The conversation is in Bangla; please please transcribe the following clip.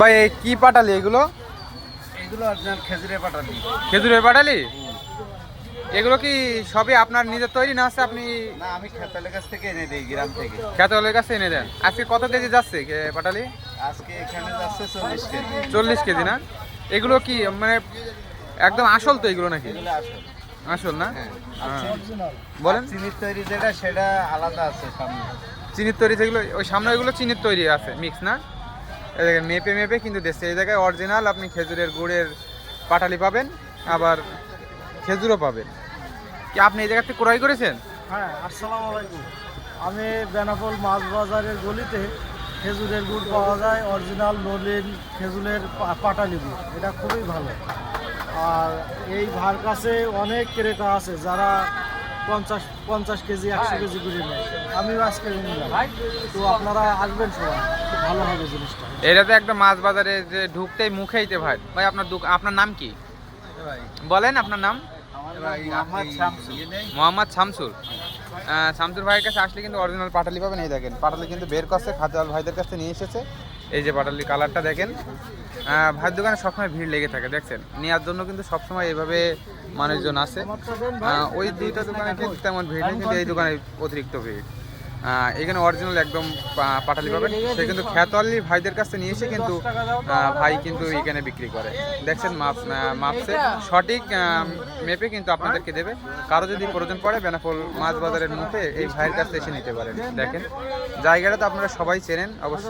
ভাই এই কি পাটালি এগুলো? এগুলো অরিজিনাল খেজুরের পাটালি। খেজুরের পাটালি? এগুলো কি সবই আপনার নিজের তৈরি না আছে আপনি? না, আমি খেতালের কাছ থেকে এনে দিই, গ্রাম থেকে। খেতলের কাছে এনে দেন। আজকে কত কেজি যাচ্ছে পাটালি? আজকে এখানে যাচ্ছে 40 কেজি। 40 কেজি না? এগুলো কি মানে একদম আসল তো এগুলো নাকি? এগুলো আসল। আসল না? হ্যাঁ। বলেন। চিনির তৈরি যেটা সেটা আলাদা আছে সামনে। চিনির তৈরি যেগুলো ওই সামনে ওইগুলো চিনির তৈরি আছে মিক্স না? এই দেখেন মেপে মেপে কিন্তু দিচ্ছে। এই জায়গায় অরিজিনাল আপনি খেজুরের গুড়ের পাটালি পাবেন, আবার খেজুরও পাবেন। কি আপনি এই জায়গা থেকে ক্রয় করেছেন? হ্যাঁ, আসসালামু আলাইকুম। আমি বেনাপোল মাছ বাজারের গলিতে খেজুরের গুড় পাওয়া যায়, অরিজিনাল নলিন খেজুরের পাটালি গুড়। এটা খুবই ভালো। আর এই ভার কাছে অনেক ক্রেতা আছে যারা 50 কেজি 100 কেজি করে নেয়। আমিও আজকে নিলাম। তো আপনারা আসবেন সবাই, খুব ভালো হবে জিনিসটা। এটা তো একদম মাছ বাজারে যে ঢুকতেই মুখেইতে ভাই। ভাই আপনার আপনার নাম কি বলেন? আপনার নাম? মোহাম্মদ শামসুর। শামসুর ভাইয়ের কাছে আসলে কিন্তু অরিজিনাল পাটালি পাবেন। এই দেখেন পাটালি কিন্তু বের করছে, খাজাল ভাইদের কাছে নিয়ে এসেছে। এই যে পাটালি কালারটা দেখেন। ভাইয়ের দোকানে সবসময় ভিড় লেগে থাকে দেখছেন। নেওয়ার জন্য কিন্তু সবসময় এইভাবে মানুষজন আসে। ওই দুইটা দোকানে কিন্তু তেমন ভিড় নেই, কিন্তু এই দোকানে অতিরিক্ত ভিড়। এখানে অরিজিনাল একদম পাটালি পাবেন। সে কিন্তু খেতলি ভাইদের কাছে নিয়ে এসে কিন্তু ভাই কিন্তু এখানে বিক্রি করে। দেখছেন মাপসে সঠিক মেপে কিন্তু আপনাদেরকে দেবে। কারো যদি প্রয়োজন পড়ে বেনাপোল মাছ বাজারের মুখে এই ভাইয়ের কাছে এসে নিতে পারেন। দেখেন জায়গাটা তো আপনারা সবাই চেনেন অবশ্য।